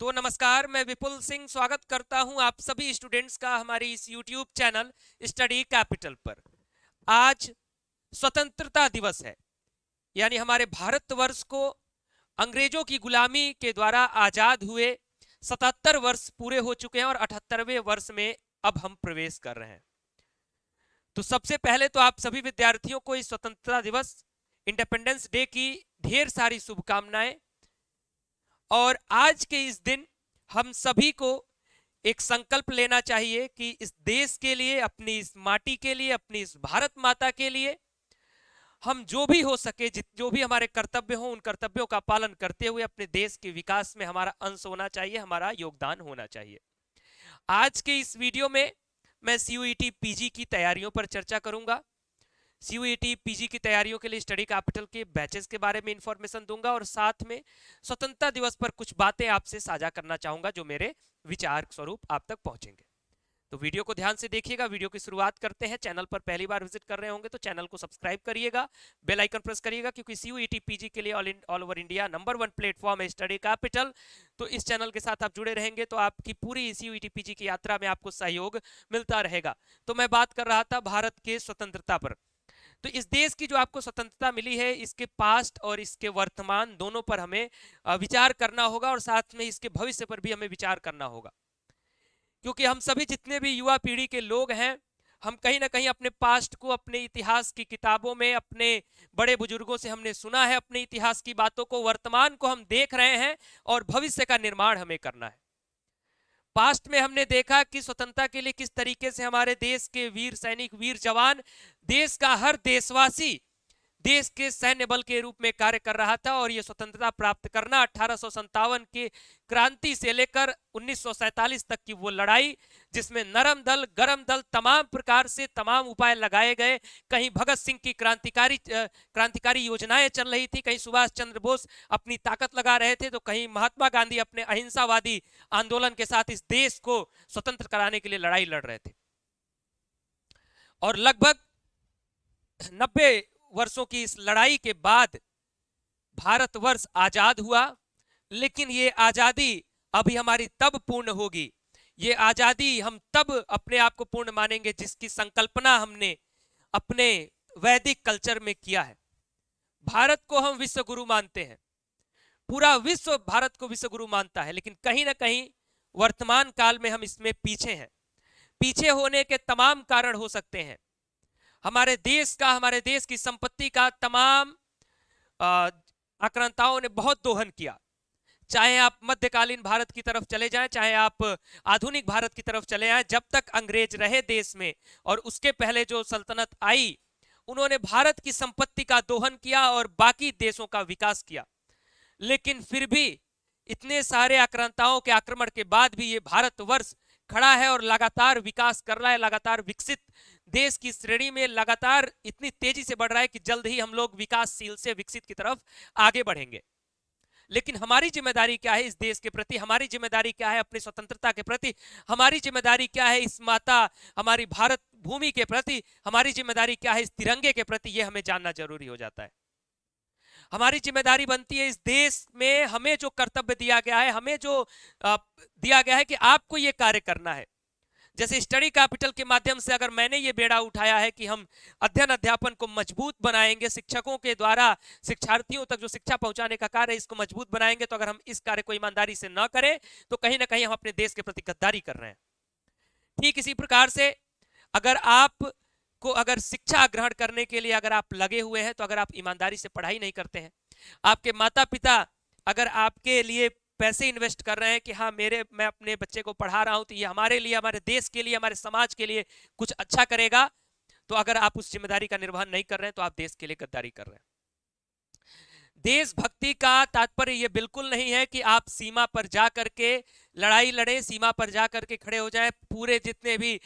तो नमस्कार, मैं विपुल सिंह स्वागत करता हूं आप सभी स्टूडेंट्स का हमारी इस यूट्यूब चैनल स्टडी कैपिटल पर। आज स्वतंत्रता दिवस है, यानी हमारे भारतवर्ष को अंग्रेजों की गुलामी के द्वारा आजाद हुए 77 वर्ष पूरे हो चुके हैं और 78वें वर्ष में अब हम प्रवेश कर रहे हैं। तो सबसे पहले तो आप सभी विद्यार्थियों को इस स्वतंत्रता दिवस, इंडिपेंडेंस डे की ढेर सारी शुभकामनाएं। और आज के इस दिन हम सभी को एक संकल्प लेना चाहिए कि इस देश के लिए, अपनी इस माटी के लिए, अपनी इस भारत माता के लिए हम जो भी हो सके, जो भी हमारे कर्तव्य हो, उन कर्तव्यों का पालन करते हुए अपने देश के विकास में हमारा अंश होना चाहिए, हमारा योगदान होना चाहिए। आज के इस वीडियो में मैं सीयूईटी पीजी की तैयारियों पर चर्चा करूंगा। सीयूईटी पीजी की तैयारियों के लिए स्टडी कैपिटल के बैचेस के बारे में इंफॉर्मेशन दूंगा और साथ में स्वतंत्रता दिवस पर कुछ बातें आपसे साझा करना चाहूंगा जो मेरे विचार स्वरूप आप तक पहुंचेंगे। तो वीडियो को ध्यान से देखिएगा। वीडियो की शुरुआत करते हैं। चैनल पर पहली बार विजिट कर रहे होंगे तो चैनल को सब्सक्राइब करिएगा, बेल आइकन प्रेस करिएगा, क्योंकि सीयूईटी पीजी के लिए all over India number 1 platform है स्टडी कैपिटल। तो इस चैनल के साथ आप जुड़े रहेंगे तो आपकी पूरी सीयूईटी पीजी की यात्रा में आपको सहयोग मिलता रहेगा। तो मैं बात कर रहा था भारत के स्वतंत्रता पर। तो इस देश की जो आपको स्वतंत्रता मिली है, इसके पास्ट और इसके वर्तमान दोनों पर हमें विचार करना होगा और साथ में इसके भविष्य पर भी हमें विचार करना होगा, क्योंकि हम सभी जितने भी युवा पीढ़ी के लोग हैं, हम कहीं ना कहीं अपने पास्ट को, अपने इतिहास की किताबों में, अपने बड़े बुजुर्गों से हमने सुना है अपने इतिहास की बातों को, वर्तमान को हम देख रहे हैं और भविष्य का निर्माण हमें करना है। पास्ट में हमने देखा कि स्वतंत्रता के लिए किस तरीके से हमारे देश के वीर सैनिक, वीर जवान, देश का हर देशवासी देश के सैन्य बल के रूप में कार्य कर रहा था। और यह स्वतंत्रता प्राप्त करना 1857 के क्रांति से लेकर 1947 तक की वो लड़ाई, जिसमें नरम दल, गरम दल, तमाम प्रकार से तमाम उपाय लगाए गए। कहीं भगत सिंह की क्रांतिकारी योजनाएं चल रही थी, कहीं सुभाष चंद्र बोस अपनी ताकत लगा रहे थे, तो कहीं महात्मा गांधी अपने अहिंसावादी आंदोलन के साथ इस देश को स्वतंत्र कराने के लिए लड़ाई लड़ रहे थे। और लगभग 90 वर्षों की इस लड़ाई के बाद भारतवर्ष आजाद हुआ। लेकिन ये आजादी अभी हमारी तब पूर्ण होगी, ये आजादी हम तब अपने आप को पूर्ण मानेंगे जिसकी संकल्पना हमने अपने वैदिक कल्चर में किया है। भारत को हम विश्व गुरु मानते हैं, पूरा विश्व भारत को विश्व गुरु मानता है, लेकिन कहीं ना कहीं वर्तमान काल में हम इसमें पीछे हैं। पीछे होने के तमाम कारण हो सकते हैं। हमारे देश का, हमारे देश की संपत्ति का तमाम आक्रांताओं ने बहुत दोहन किया। चाहे आप मध्यकालीन भारत की तरफ चले जाएं, चाहे आप आधुनिक भारत की तरफ चले जाएं, जब तक अंग्रेज रहे देश में और उसके पहले जो सल्तनत आई, उन्होंने भारत की संपत्ति का दोहन किया और बाकी देशों का विकास किया। लेकिन फिर भी इतने सारे आक्रांताओं के आक्रमण के बाद भी ये भारतवर्ष खड़ा है और लगातार विकास कर रहा है, लगातार विकसित देश की श्रेणी में लगातार इतनी तेजी से बढ़ रहा है कि जल्द ही हम लोग विकासशील से विकसित की तरफ आगे बढ़ेंगे। लेकिन हमारी जिम्मेदारी क्या है इस देश के प्रति, हमारी जिम्मेदारी क्या है अपनी स्वतंत्रता के प्रति, हमारी जिम्मेदारी क्या है इस माता, हमारी भारत भूमि के प्रति, हमारी जिम्मेदारी क्या है इस तिरंगे के प्रति, यह हमें जानना जरूरी हो जाता है। हमारी जिम्मेदारी बनती है इस देश में हमें जो कर्तव्य दिया गया है, हमें जो दिया गया है कि आपको ये कार्य करना है। जैसे स्टडी कैपिटल के माध्यम से अगर मैंने ये बेड़ा उठाया है कि हम अध्ययन अध्यापन को मजबूत बनाएंगे, शिक्षकों के द्वारा शिक्षार्थियों तक जो शिक्षा पहुंचाने का कार्य है इसको मजबूत बनाएंगे, तो अगर हम इस कार्य को ईमानदारी से न करें तो कहीं ना कहीं हम अपने देश के प्रति गद्दारी कर रहे हैं। ठीक इसी प्रकार से अगर आप को अगर शिक्षा ग्रहण करने के लिए अगर आप लगे हुए हैं, तो अगर आप ईमानदारी से पढ़ाई नहीं करते हैं, आपके माता पिता अगर आपके लिए पैसे इन्वेस्ट कर रहे हैं कि हाँ मैं अपने बच्चे को पढ़ा रहा हूं तो ये हमारे लिए, हमारे देश के लिए, हमारे समाज के लिए कुछ अच्छा करेगा, तो अगर आप उस जिम्मेदारी का निर्वहन नहीं कर रहे हैं तो आप देश के लिए गद्दारी कर रहे हैं। देशभक्ति का तात्पर्य यह बिल्कुल नहीं है कि आप सीमा पर जा करके लड़ाई लड़े, सीमा पर जा करके खड़े हो जाए। पूरे जितने भी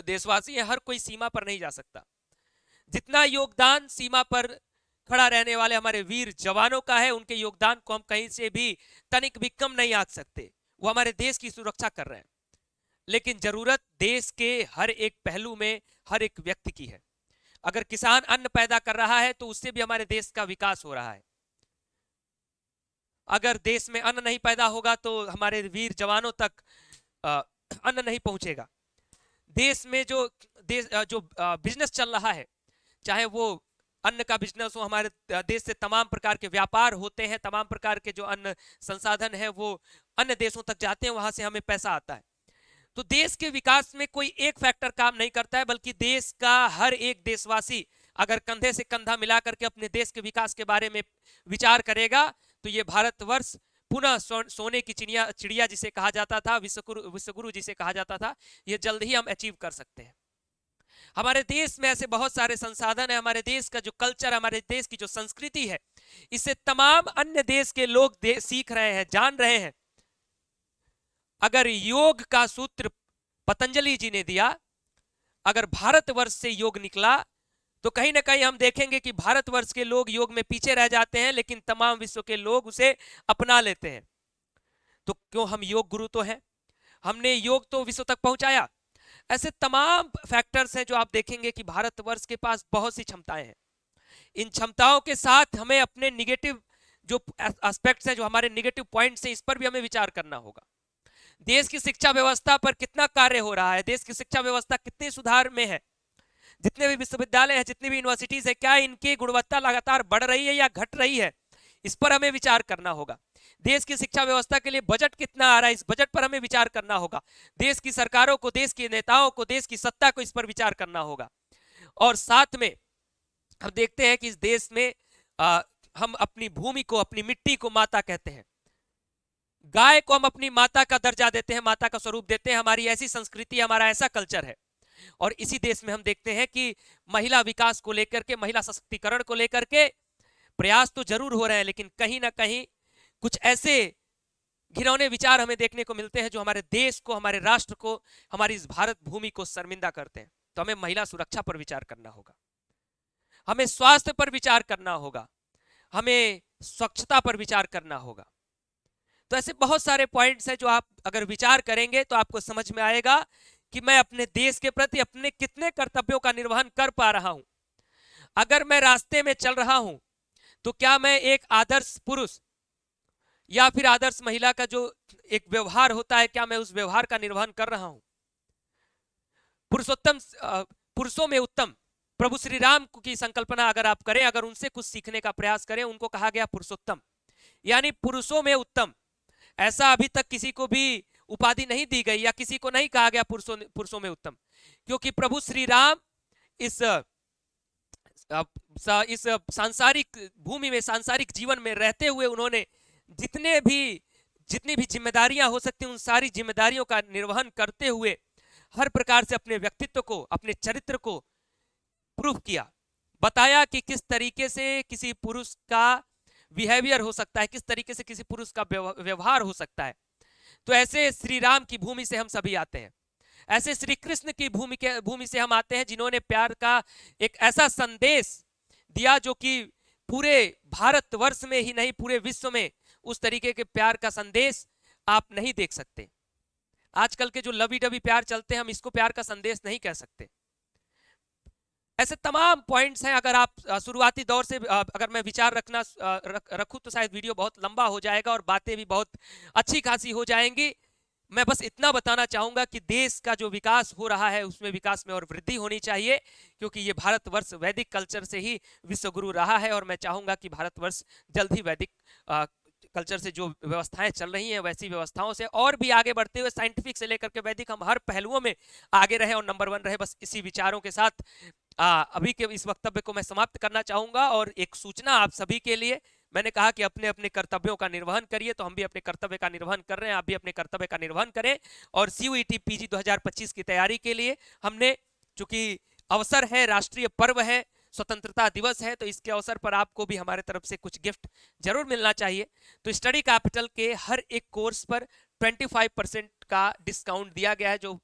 देशवासी हैं, हर कोई सीमा पर नहीं जा सकता। जितना योगदान सीमा पर खड़ा रहने वाले हमारे वीर जवानों का है, उनके योगदान को हम कहीं से भी तनिक भी कम नहीं आंक सकते। वो हमारे देश की सुरक्षा कर रहे हैं। लेकिन जरूरत देश के हर एक पहलू में हर एक व्यक्ति की है। अगर किसान अन्न पैदा कर रहा है तो उससे भी हमारे देश का विकास हो रहा है। अगर देश में अन्न नहीं पैदा होगा तो हमारे वीर जवानों तक अन्न नहीं पहुंचेगा। देश में जो बिजनेस चल रहा है, चाहे वो अन्न का बिजनेस हो, हमारे देश से तमाम प्रकार के व्यापार होते हैं, तमाम प्रकार के जो अन्न संसाधन है वो अन्य देशों तक जाते हैं, वहां से हमें पैसा आता है। तो देश के विकास में कोई एक फैक्टर काम नहीं करता है, बल्कि देश का हर एक देशवासी अगर कंधे से कंधा मिलाकर के अपने देश के विकास के बारे में विचार करेगा तो ये भारतवर्ष पुनः सोने की चिड़िया जिसे कहा जाता था, विश्वगुरु जिसे कहा जाता था, ये जल्द ही हम अचीव कर सकते हैं। हमारे देश में ऐसे बहुत सारे संसाधन है, हमारे देश का जो कल्चर, हमारे देश की जो संस्कृति है, इसे तमाम अन्य देश के लोग सीख रहे हैं, जान रहे हैं। अगर योग का सूत्र पतंजलि जी ने दिया, अगर भारतवर्ष से योग निकला, तो कहीं ना कहीं हम देखेंगे कि भारतवर्ष के लोग योग में पीछे रह जाते हैं, लेकिन तमाम विश्व के लोग उसे अपना लेते हैं। तो क्यों, हम योग गुरु तो हैं, हमने योग तो विश्व तक पहुंचाया। ऐसे तमाम फैक्टर्स हैं जो आप देखेंगे कि भारतवर्ष के पास बहुत सी क्षमताएं हैं। इन क्षमताओं के साथ हमें अपने निगेटिव जो एस्पेक्ट्स हैं, जो हमारे निगेटिव पॉइंट्स हैं, इस पर भी हमें विचार करना होगा। देश की शिक्षा व्यवस्था पर कितना कार्य हो रहा है, देश की शिक्षा व्यवस्था कितने सुधार में है, जितने भी विश्वविद्यालय हैं, जितनी भी यूनिवर्सिटीज है, क्या इनकी गुणवत्ता लगातार बढ़ रही है या घट रही है, इस पर हमें विचार करना होगा। देश की शिक्षा व्यवस्था के लिए बजट कितना आ रहा है, इस बजट पर हमें विचार करना होगा। देश की सरकारों को, देश के नेताओं को, देश की सत्ता को इस पर विचार करना होगा। और साथ में हम देखते हैं कि इस देश में हम अपनी भूमि को, अपनी मिट्टी को माता कहते हैं, गाय को हम अपनी माता का दर्जा देते हैं, माता का स्वरूप देते हैं। हमारी ऐसी संस्कृति, हमारा ऐसा कल्चर है। और इसी देश में हम देखते हैं कि महिला विकास को लेकर के, महिला सशक्तिकरण को लेकर के प्रयास तो जरूर हो रहे हैं, लेकिन कहीं ना कहीं कुछ ऐसे घिनौने विचार हमें देखने को मिलते हैं जो हमारे देश को, हमारे राष्ट्र को, हमारी इस भारत भूमि को शर्मिंदा करते हैं। तो हमें महिला सुरक्षा पर विचार करना होगा, हमें स्वास्थ्य पर विचार करना होगा, हमें स्वच्छता पर विचार करना होगा। तो ऐसे बहुत सारे पॉइंट्स हैं जो आप अगर विचार करेंगे तो आपको समझ में आएगा कि मैं अपने देश के प्रति अपने कितने कर्तव्यों का निर्वहन कर पा रहा हूं। अगर मैं रास्ते में चल रहा हूं तो क्या मैं एक आदर्श पुरुष या फिर आदर्श महिला का जो एक व्यवहार होता है, क्या मैं उस व्यवहार का निर्वहन कर रहा हूं। पुरुषोत्तम, पुरुषों में उत्तम प्रभु श्री राम की संकल्पना अगर आप करें, अगर उनसे कुछ सीखने का प्रयास करें, उनको कहा गया पुरुषोत्तम, यानी पुरुषों में उत्तम। ऐसा अभी तक किसी को भी उपाधि नहीं दी गई या किसी को नहीं कहा गया पुरुषों में उत्तम, क्योंकि प्रभु श्री राम इस सांसारिक भूमि में, सांसारिक जीवन में रहते हुए उन्होंने जितनी भी जिम्मेदारियां हो सकती उन सारी जिम्मेदारियों का निर्वहन करते हुए हर प्रकार से अपने व्यक्तित्व को, अपने चरित्र को प्रूफ किया, बताया कि किस तरीके से किसी पुरुष का बिहेवियर हो सकता है, किस तरीके से किसी पुरुष का व्यवहार हो सकता है। तो ऐसे श्री राम की भूमि से हम सभी आते हैं, ऐसे श्री कृष्ण की भूमि से हम आते हैं, जिन्होंने प्यार का एक ऐसा संदेश दिया जो कि पूरे भारतवर्ष में ही नहीं, पूरे विश्व में उस तरीके के प्यार का संदेश आप नहीं देख सकते। आजकल के जो लवी डबी प्यार चलते हैं, हम इसको प्यार का संदेश नहीं कह सकते। ऐसे तमाम पॉइंट्स हैं। अगर आप शुरुआती दौर से अगर मैं विचार रखूं तो शायद वीडियो बहुत लंबा हो जाएगा और बातें भी बहुत अच्छी खासी हो जाएंगी। मैं बस इतना बताना चाहूंगा कि देश का जो विकास हो रहा है उसमें विकास में और वृद्धि होनी चाहिए, क्योंकि ये भारतवर्ष वैदिक कल्चर से ही विश्वगुरु रहा है। और मैं चाहूंगा कि भारतवर्ष जल्द ही वैदिक कल्चर से जो व्यवस्थाएं चल रही हैं वैसी व्यवस्थाओं से और भी आगे बढ़ते हुए, साइंटिफिक से लेकर के वैदिक, हम हर पहलुओं में आगे रहे और नंबर 1 रहे। बस इसी विचारों के साथ अभी के इस वक्तव्य को मैं समाप्त करना चाहूंगा। और एक सूचना आप सभी के लिए, मैंने कहा कि अपने अपने कर्तव्यों का निर्वहन करिए, तो हम भी अपने कर्तव्य का निर्वहन कर रहे हैं, आप भी अपने कर्तव्य का निर्वहन करें। और CUET PG 2025 की तैयारी के लिए हमने, चूंकि अवसर है, राष्ट्रीय पर्व है, स्वतंत्रता दिवस है, तो इसके अवसर पर आपको भी हमारे तरफ से कुछ गिफ्ट जरूर मिलना चाहिए। तो स्टडी कैपिटल के हर एक कोर्स पर 25% का डिस्काउंट दिया गया है। जो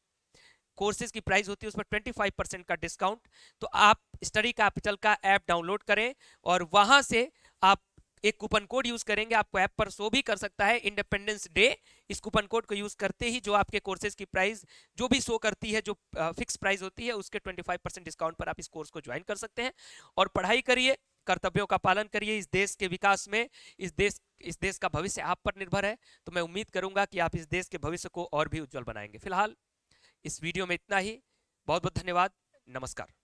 कोर्सेज की प्राइस होती है उस पर 25% का डिस्काउंट। तो आप स्टडी कैपिटल का ऐप डाउनलोड करें और वहां से आप एक कूपन कोड यूज करेंगे, आपको ऐप पर शो भी कर सकता है इंडिपेंडेंस डे। इस कूपन कोड को यूज करते ही जो आपके कोर्सेज की प्राइस जो भी शो करती है, जो फिक्स प्राइस होती है, उसके 25% डिस्काउंट पर आप इस कोर्स को ज्वाइन कर सकते हैं और पढ़ाई करिए, कर्तव्यों का पालन करिए। इस देश के विकास में इस देश का भविष्य आप पर निर्भर है, तो मैं उम्मीद करूंगा कि आप इस देश के भविष्य को और भी उज्जवल बनाएंगे। फिलहाल इस वीडियो में इतना ही। बहुत बहुत धन्यवाद। नमस्कार।